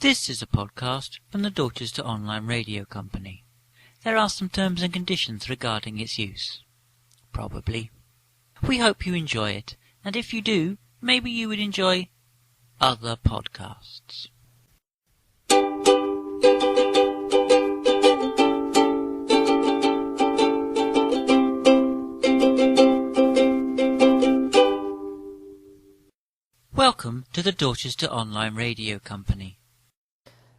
This is a podcast from the Daughters to Online Radio Company. There are some terms and conditions regarding its use. Probably. We hope you enjoy it, and if you do, maybe you would enjoy other podcasts. Welcome to the Daughters to Online Radio Company.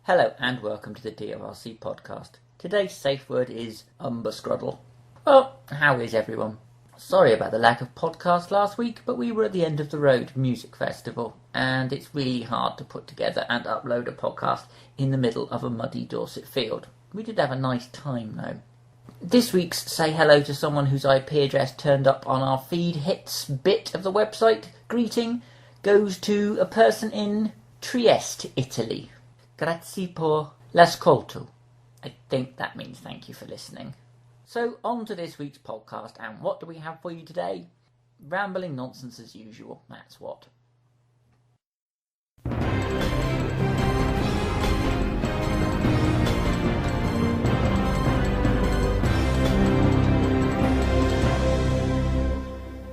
Hello and welcome to the DORC podcast. Today's safe word is umbuscruddle. Well, how is everyone? Sorry about the lack of podcast last week, but we were at the End of the Road Music Festival, and it's really hard to put together and upload a podcast in the middle of a muddy Dorset field. We did have a nice time though. This week's Say Hello to Someone Whose IP address turned up on our feed hits bit of the website greeting goes to a person in Trieste, Italy. Grazie per l'ascolto. I think that means thank you for listening. So on to this week's podcast, and what do we have for you today? Rambling nonsense as usual, that's what.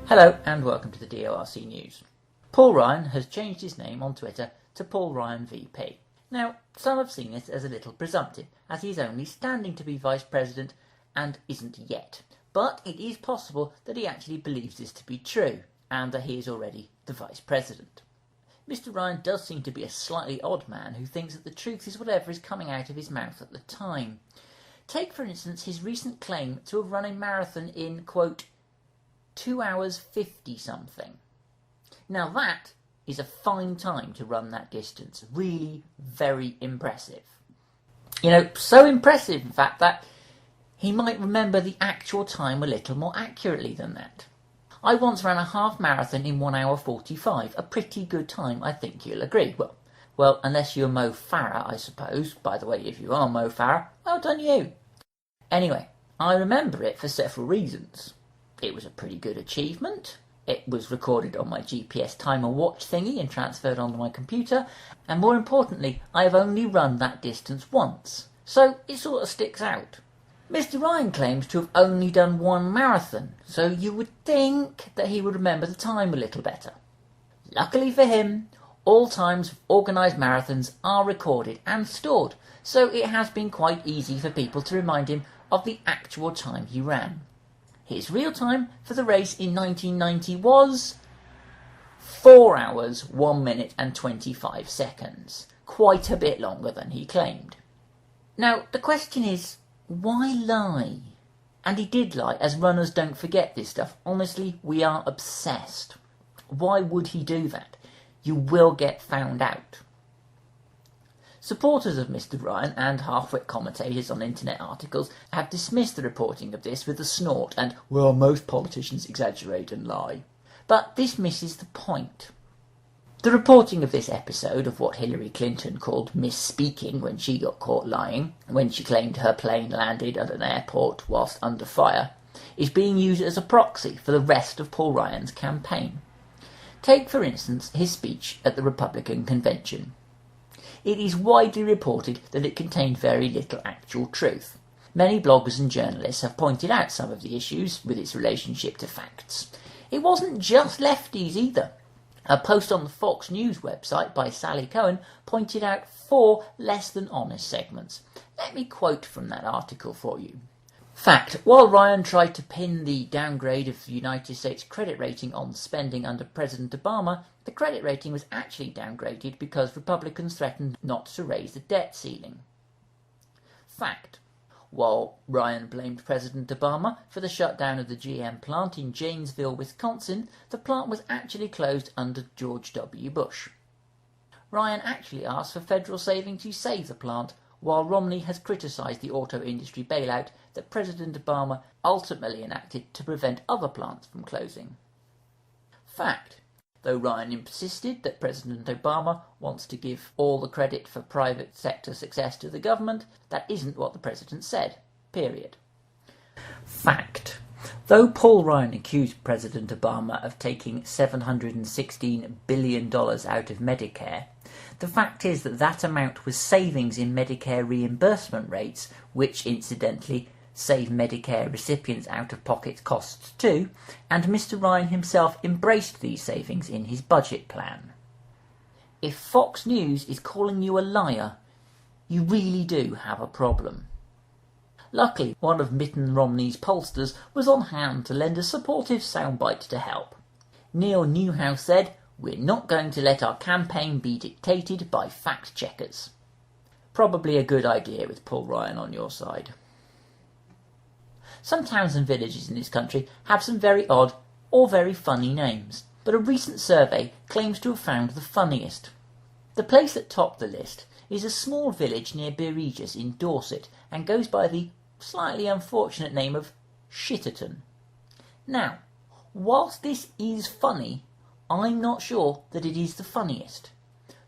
Hello and welcome to the DORC News. Paul Ryan has changed his name on Twitter to Paul Ryan VP. Now, some have seen this as a little presumptive, as he's only standing to be Vice President and isn't yet. But it is possible that he actually believes this to be true, and that he is already the Vice President. Mr. Ryan does seem to be a slightly odd man who thinks that the truth is whatever is coming out of his mouth at the time. Take, for instance, his recent claim to have run a marathon in, quote, 2 hours 50-something. Now that is a fine time to run that distance. Really very impressive. So impressive in fact that he might remember the actual time a little more accurately than that. I once ran a half marathon in 1 hour 45, a pretty good time, I think you'll agree. Well, unless you're Mo Farah, I suppose. By the way, if you are Mo Farah, well done you. Anyway, I remember it for several reasons. It was a pretty good achievement. It was recorded on my GPS timer watch thingy and transferred onto my computer. And more importantly, I have only run that distance once. So it sort of sticks out. Mr. Ryan claims to have only done one marathon, so you would think that he would remember the time a little better. Luckily for him, all times of organised marathons are recorded and stored, so it has been quite easy for people to remind him of the actual time he ran. His real time for the race in 1990 was 4 hours, 1 minute and 25 seconds. Quite a bit longer than he claimed. Now, the question is, why lie? And he did lie, as runners don't forget this stuff. Honestly, we are obsessed. Why would he do that? You will get found out. Supporters of Mr. Ryan and half-wit commentators on internet articles have dismissed the reporting of this with a snort and, well, most politicians exaggerate and lie. But this misses the point. The reporting of this episode of what Hillary Clinton called misspeaking when she got caught lying, when she claimed her plane landed at an airport whilst under fire, is being used as a proxy for the rest of Paul Ryan's campaign. Take, for instance, his speech at the Republican convention. It is widely reported that it contained very little actual truth. Many bloggers and journalists have pointed out some of the issues with its relationship to facts. It wasn't just lefties either. A post on the Fox News website by Sally Cohen pointed out 4 less than honest segments. Let me quote from that article for you. Fact: while Ryan tried to pin the downgrade of the United States credit rating on spending under President Obama, the credit rating was actually downgraded because Republicans threatened not to raise the debt ceiling. Fact: while Ryan blamed President Obama for the shutdown of the GM plant in Janesville, Wisconsin, the plant was actually closed under George W. Bush. Ryan actually asked for federal saving to save the plant, while Romney has criticised the auto industry bailout that President Obama ultimately enacted to prevent other plants from closing. Fact: though Ryan insisted that President Obama wants to give all the credit for private sector success to the government, that isn't what the president said. Period. Fact: though Paul Ryan accused President Obama of taking $716 billion out of Medicare, The fact is that that amount was savings in Medicare reimbursement rates, which incidentally save Medicare recipients out-of-pocket costs too, and Mr. Ryan himself embraced these savings in his budget plan. If Fox News is calling you a liar, you really do have a problem. Luckily, one of Mitt Romney's pollsters was on hand to lend a supportive soundbite to help. Neil Newhouse said, "We're not going to let our campaign be dictated by fact-checkers." Probably a good idea with Paul Ryan on your side. Some towns and villages in this country have some very odd or very funny names, but a recent survey claims to have found the funniest. The place that topped the list is a small village near Bereges in Dorset and goes by the slightly unfortunate name of Shitterton. Now, whilst this is funny, I'm not sure that it is the funniest.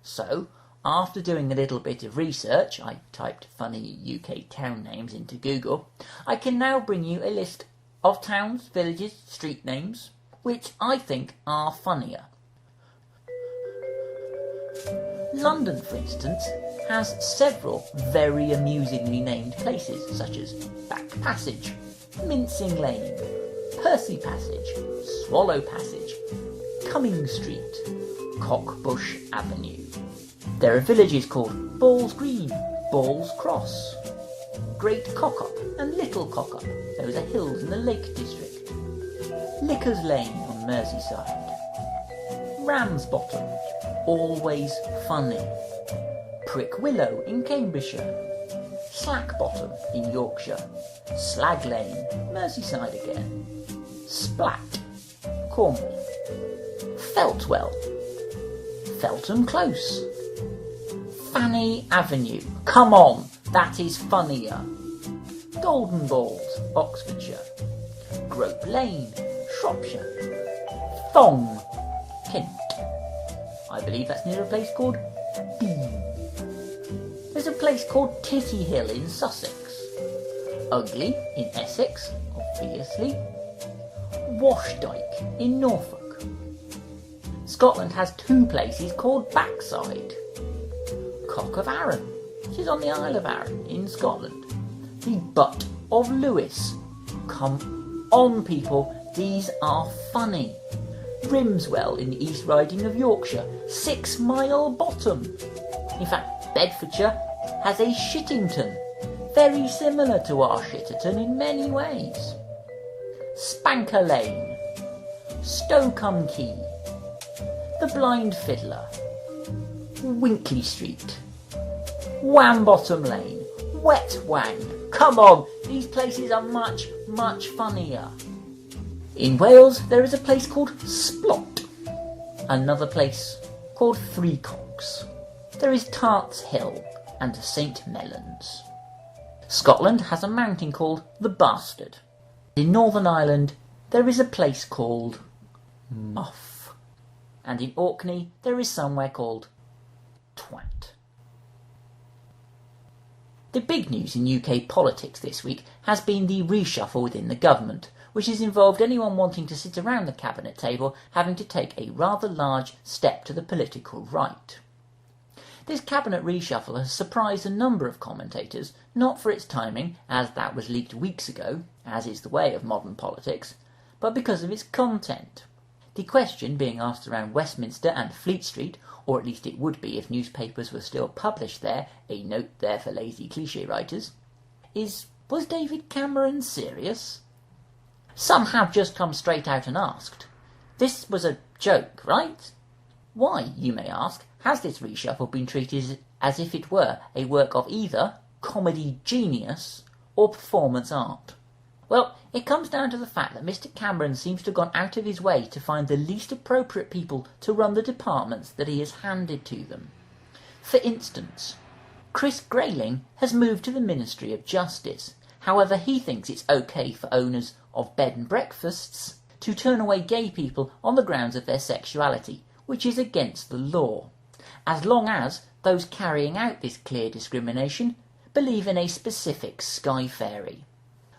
So, after doing a little bit of research, I typed funny UK town names into Google, I can now bring you a list of towns, villages, street names, which I think are funnier. London, for instance, has several very amusingly named places, such as Back Passage, Mincing Lane, Percy Passage, Swallow Passage, Cumming Street, Cockbush Avenue. There are villages called Balls Green, Balls Cross, Great Cockup and Little Cockup. Those are hills in the Lake District. Lickers Lane on Merseyside. Ramsbottom, always funny. Prick Willow in Cambridgeshire. Slack Bottom in Yorkshire. Slag Lane, Merseyside again. Splat, Cornwall. Feltwell. Feltham Close. Fanny Avenue. Come on, that is funnier. Golden Balls, Oxfordshire. Grope Lane, Shropshire. Thong, Kent. I believe that's near a place called Dean. There's a place called Titty Hill in Sussex. Ugly in Essex, obviously. Washdyke in Norfolk. Scotland has two places called Backside. Cock of Arran, which is on the Isle of Arran in Scotland. The Butt of Lewis. Come on, people, these are funny. Rimswell in the East Riding of Yorkshire. 6 Mile Bottom. In fact, Bedfordshire has a Shittington, very similar to our Shitterton in many ways. Spanker Lane. Stoke-on-Key. The Blind Fiddler. Winkley Street. Whambottom Lane. Wet Wang. Come on, these places are much, much funnier. In Wales, there is a place called Splot. Another place called Three Cocks. There is Tarts Hill and St Mellons. Scotland has a mountain called the Bastard. In Northern Ireland, there is a place called Muff. And in Orkney, there is somewhere called Twat. The big news in UK politics this week has been the reshuffle within the government, which has involved anyone wanting to sit around the cabinet table having to take a rather large step to the political right. This cabinet reshuffle has surprised a number of commentators, not for its timing, as that was leaked weeks ago, as is the way of modern politics, but because of its content. The question being asked around Westminster and Fleet Street, or at least it would be if newspapers were still published there, a note there for lazy cliché writers, is, was David Cameron serious? Some have just come straight out and asked, this was a joke, right? Why, you may ask, has this reshuffle been treated as if it were a work of either comedy genius or performance art? Well, it comes down to the fact that Mr. Cameron seems to have gone out of his way to find the least appropriate people to run the departments that he has handed to them. For instance, Chris Grayling has moved to the Ministry of Justice. However, he thinks it's okay for owners of bed and breakfasts to turn away gay people on the grounds of their sexuality, which is against the law, as long as those carrying out this clear discrimination believe in a specific sky fairy.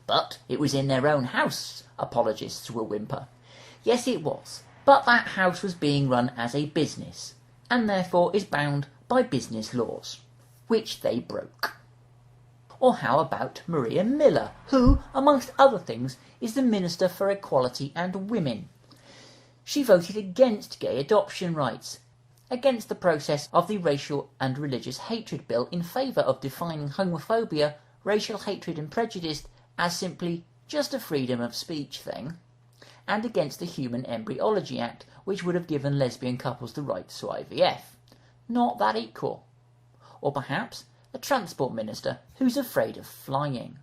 But it was in their own house, apologists will whimper. Yes, it was, but that house was being run as a business, and therefore is bound by business laws, which they broke. Or how about Maria Miller, who, amongst other things, is the Minister for Equality and Women? She voted against gay adoption rights, against the process of the Racial and Religious Hatred Bill in favour of defining homophobia, racial hatred and prejudice as simply just a freedom of speech thing, and against the Human Embryology Act, which would have given lesbian couples the right to IVF. Not that equal. Or perhaps a transport minister who's afraid of flying.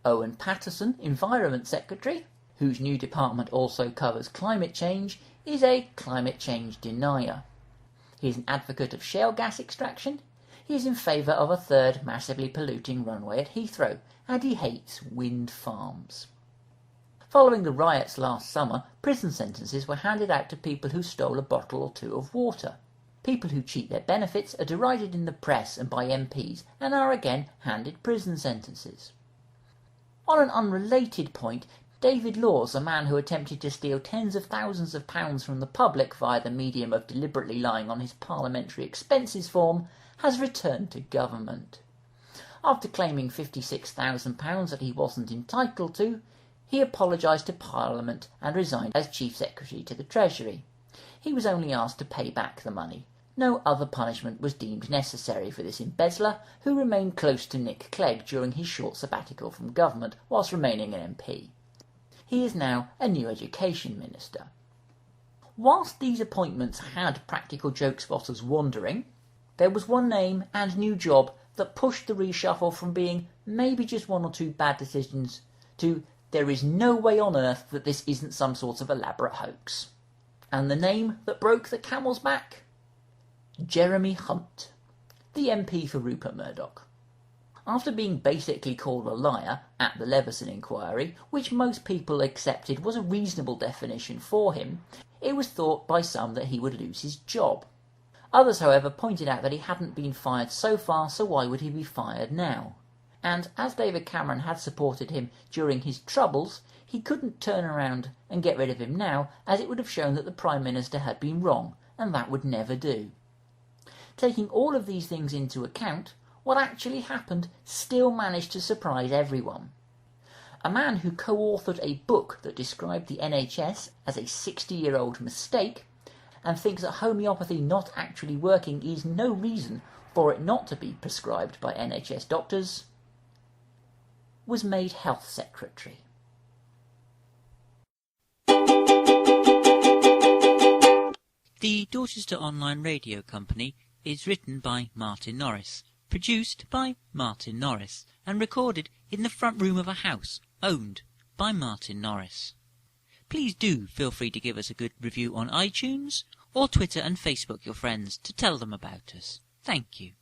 Owen Paterson, Environment Secretary, whose new department also covers climate change, is a climate change denier. He is an advocate of shale gas extraction, he is in favour of a third massively polluting runway at Heathrow, and he hates wind farms. Following the riots last summer, prison sentences were handed out to people who stole a bottle or two of water. People who cheat their benefits are derided in the press and by MPs and are again handed prison sentences. On an unrelated point, David Laws, a man who attempted to steal tens of thousands of pounds from the public via the medium of deliberately lying on his parliamentary expenses form, has returned to government. After claiming £56,000 that he wasn't entitled to, he apologised to Parliament and resigned as Chief Secretary to the Treasury. He was only asked to pay back the money. No other punishment was deemed necessary for this embezzler, who remained close to Nick Clegg during his short sabbatical from government whilst remaining an MP. He is now a new education minister. Whilst these appointments had practical joke spotters wondering, there was one name and new job that pushed the reshuffle from being maybe just one or two bad decisions to there is no way on earth that this isn't some sort of elaborate hoax. And the name that broke the camel's back? Jeremy Hunt, the MP for Rupert Murdoch. After being basically called a liar at the Leveson inquiry, which most people accepted was a reasonable definition for him, it was thought by some that he would lose his job. Others, however, pointed out that he hadn't been fired so far, so why would he be fired now? And as David Cameron had supported him during his troubles, he couldn't turn around and get rid of him now, as it would have shown that the Prime Minister had been wrong, and that would never do. Taking all of these things into account, what actually happened still managed to surprise everyone. A man who co-authored a book that described the NHS as a 60-year-old mistake, and thinks that homeopathy not actually working is no reason for it not to be prescribed by NHS doctors, was made Health Secretary. The Dorchester Online Radio Company is written by Martin Norris, produced by Martin Norris, and recorded in the front room of a house owned by Martin Norris. Please do feel free to give us a good review on iTunes, or Twitter and Facebook your friends to tell them about us. Thank you.